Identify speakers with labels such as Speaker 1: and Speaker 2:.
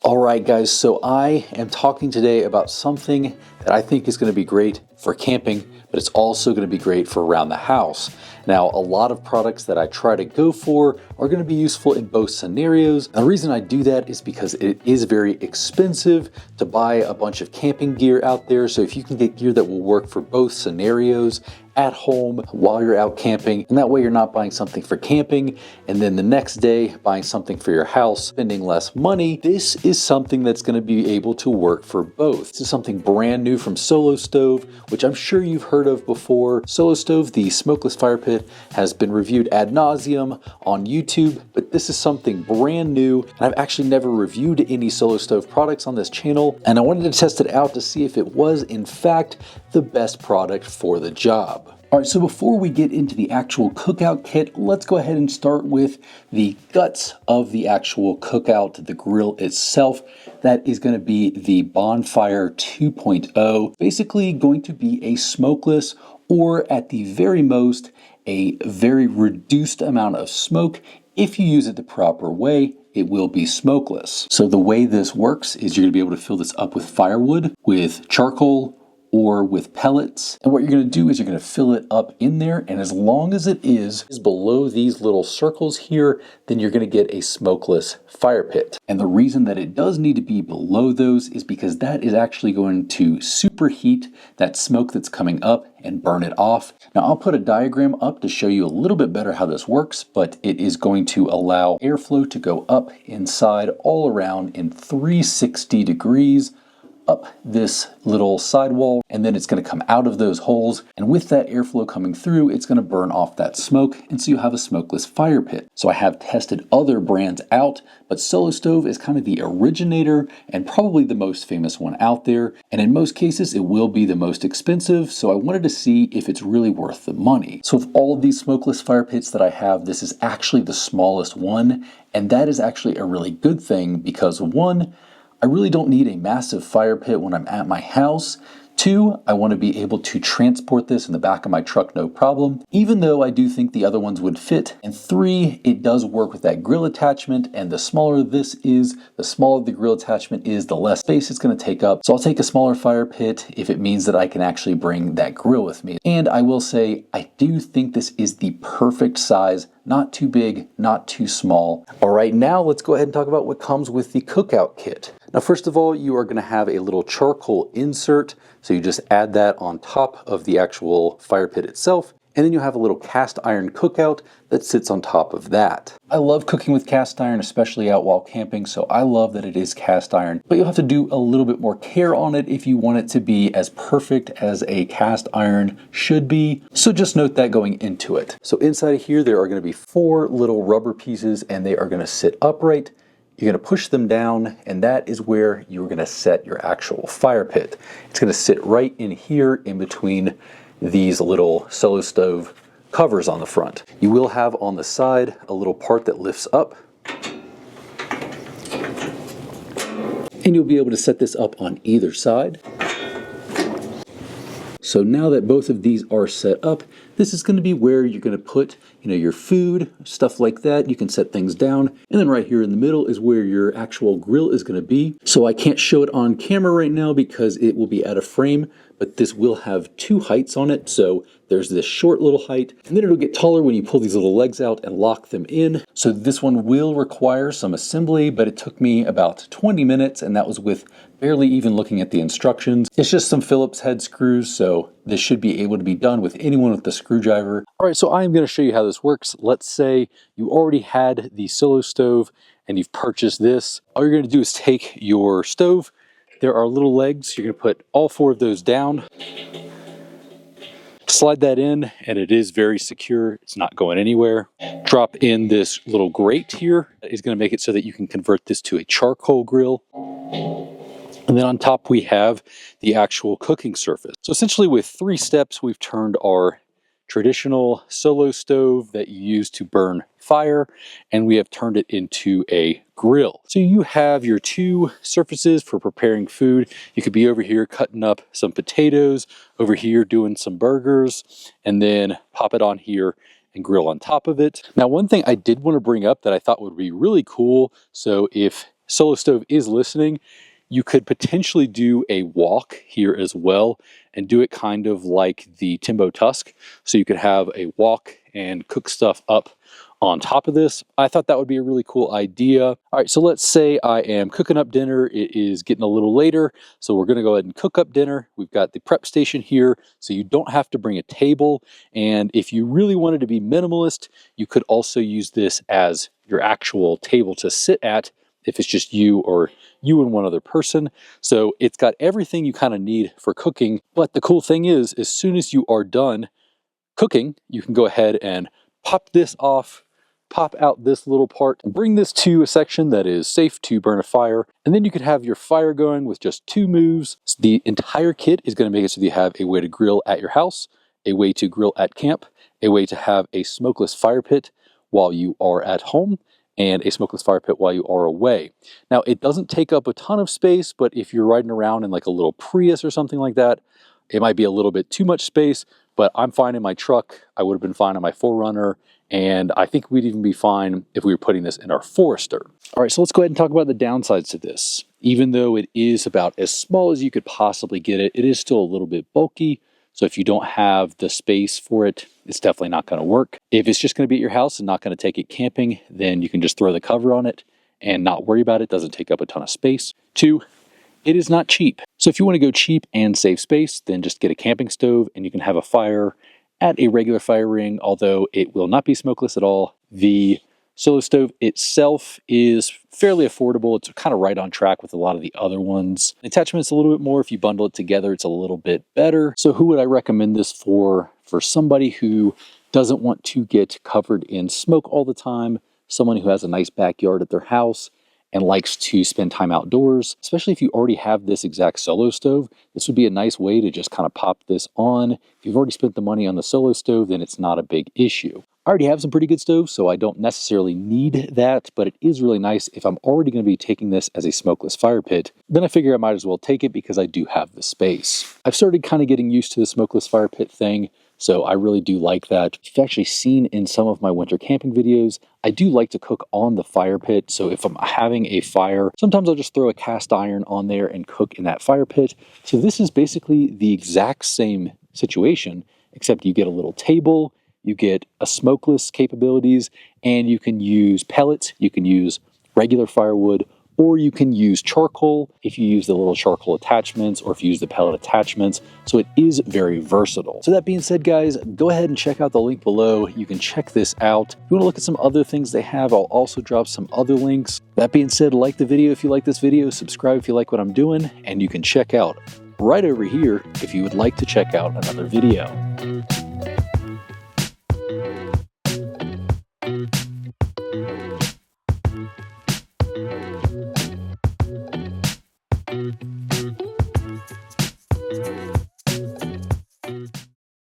Speaker 1: All right, guys, so I am talking today about something that I think is going to be great for camping, but it's also going to be great for around the house. Now, a lot of products that I try to go for are going to be useful in both scenarios. And the reason I do that is because it is very expensive to buy a bunch of camping gear out there. So if you can get gear that will work for both scenarios, at home while you're out camping, and that way you're not buying something for camping and then the next day buying something for your house, spending less money. This is something that's going to be able to work for both. This is something brand new from Solo Stove, which I'm sure you've heard of before. Solo Stove, the smokeless fire pit, has been reviewed ad nauseum on YouTube, but this is something brand new, and I've actually never reviewed any Solo Stove products on this channel, and I wanted to test it out to see if it was in fact the best product for the job. All right, so before we get into the actual cookout kit, let's go ahead and start with the guts of the actual cookout, the grill itself. That is going to be the BonFire 2.0, basically going to be a smokeless, or at the very most, a very reduced amount of smoke. If you use it the proper way, it will be smokeless. So the way this works is you're going to be able to fill this up with firewood, with charcoal, or with pellets. And what you're going to do is you're going to fill it up in there, and as long as it is below these little circles here, then you're going to get a smokeless fire pit. And the reason that it does need to be below those is because that is actually going to superheat that smoke that's coming up and burn it off. Now I'll put a diagram up to show you a little bit better how this works, but it is going to allow airflow to go up inside all around in 360 degrees up this little sidewall, and then it's going to come out of those holes, and with that airflow coming through, it's going to burn off that smoke, and so you have a smokeless fire pit. So I have tested other brands out, but Solo Stove is kind of the originator and probably the most famous one out there, and in most cases it will be the most expensive, so I wanted to see if it's really worth the money. So of all of these smokeless fire pits that I have, this is actually the smallest one, and that is actually a really good thing because one, I really don't need a massive fire pit when I'm at my house. Two, I want to be able to transport this in the back of my truck no problem, even though I do think the other ones would fit. And three, it does work with that grill attachment, and the smaller this is, the smaller the grill attachment is, the less space it's going to take up. So I'll take a smaller fire pit if it means that I can actually bring that grill with me. And I will say, I do think this is the perfect size. Not too big, not too small. All right, now let's go ahead and talk about what comes with the cookout kit. Now, first of all, you are going to have a little charcoal insert. So you just add that on top of the actual fire pit itself. And then you have a little cast iron cookout that sits on top of that. I love cooking with cast iron, especially out while camping, so I love that it is cast iron. But you'll have to do a little bit more care on it if you want it to be as perfect as a cast iron should be. So just note that going into it. So inside of here, there are going to be 4 little rubber pieces, and they are going to sit upright. You're going to push them down, and that is where you're going to set your actual fire pit. It's going to sit right in here in between these little Solo Stove covers on the front. You will have on the side a little part that lifts up, and you'll be able to set this up on either side. So now that both of these are set up, this is going to be where you're going to put, your food, stuff like that. You can set things down. And then right here in the middle is where your actual grill is going to be. So I can't show it on camera right now because it will be out of frame, but this will have 2 heights on it. So there's this short little height, and then it'll get taller when you pull these little legs out and lock them in. So this one will require some assembly, but it took me about 20 minutes, and that was with barely even looking at the instructions. It's just some Phillips head screws, so this should be able to be done with anyone with the screwdriver. All right, so I'm going to show you how this works. Let's say you already had the Solo Stove and you've purchased this. All you're going to do is take your stove. There are little legs. You're going to put all 4 of those down. Slide that in, and it is very secure. It's not going anywhere. Drop in this little grate here. That is going to make it so that you can convert this to a charcoal grill. And then on top we have the actual cooking surface. So essentially with 3 steps, we've turned our traditional Solo Stove that you use to burn fire, and we have turned it into a grill. So you have your 2 surfaces for preparing food. You could be over here cutting up some potatoes, over here doing some burgers, and then pop it on here and grill on top of it. Now, one thing I did want to bring up that I thought would be really cool, so if Solo Stove is listening, you could potentially do a wok here as well and do it kind of like the Timbo Tusk. So you could have a wok and cook stuff up on top of this. I thought that would be a really cool idea. All right, so let's say I am cooking up dinner. It is getting a little later, so we're gonna go ahead and cook up dinner. We've got the prep station here, so you don't have to bring a table. And if you really wanted to be minimalist, you could also use this as your actual table to sit at if it's just you or you and one other person. So it's got everything you kind of need for cooking. But the cool thing is, as soon as you are done cooking, you can go ahead and pop this off, pop out this little part, and bring this to a section that is safe to burn a fire. And then you could have your fire going with just 2 moves. So the entire kit is going to make it so that you have a way to grill at your house, a way to grill at camp, a way to have a smokeless fire pit while you are at home, and a smokeless fire pit while you are away. Now, it doesn't take up a ton of space, but if you're riding around in like a little Prius or something like that, it might be a little bit too much space, but I'm fine in my truck. I would have been fine on my 4Runner, and I think we'd even be fine if we were putting this in our Forester. All right, so let's go ahead and talk about the downsides to this. Even though it is about as small as you could possibly get it, it is still a little bit bulky. So if you don't have the space for it, it's definitely not going to work. If it's just going to be at your house and not going to take it camping, then you can just throw the cover on it and not worry about it. It doesn't take up a ton of space. 2, it is not cheap. So if you want to go cheap and save space, then just get a camping stove and you can have a fire at a regular fire ring, although it will not be smokeless at all. The Solo Stove itself is fairly affordable. It's kind of right on track with a lot of the other ones. The attachment's a little bit more. If you bundle it together, it's a little bit better. So who would I recommend this for? For somebody who doesn't want to get covered in smoke all the time, someone who has a nice backyard at their house and likes to spend time outdoors, especially if you already have this exact Solo Stove. This would be a nice way to just kind of pop this on. If you've already spent the money on the Solo Stove, then it's not a big issue. I already have some pretty good stoves, so I don't necessarily need that, but it is really nice if I'm already going to be taking this as a smokeless fire pit. Then I figure I might as well take it because I do have the space. I've started kind of getting used to the smokeless fire pit thing, so I really do like that. If you've actually seen in some of my winter camping videos, I do like to cook on the fire pit. So if I'm having a fire, sometimes I'll just throw a cast iron on there and cook in that fire pit. So this is basically the exact same situation, except you get a little table, you get a smokeless capabilities, and you can use pellets, you can use regular firewood, or you can use charcoal if you use the little charcoal attachments or if you use the pellet attachments. So it is very versatile. So that being said, guys, go ahead and check out the link below. You can check this out. If you want to look at some other things they have, I'll also drop some other links. That being said, like the video if you like this video, subscribe if you like what I'm doing, and you can check out right over here if you would like to check out another video.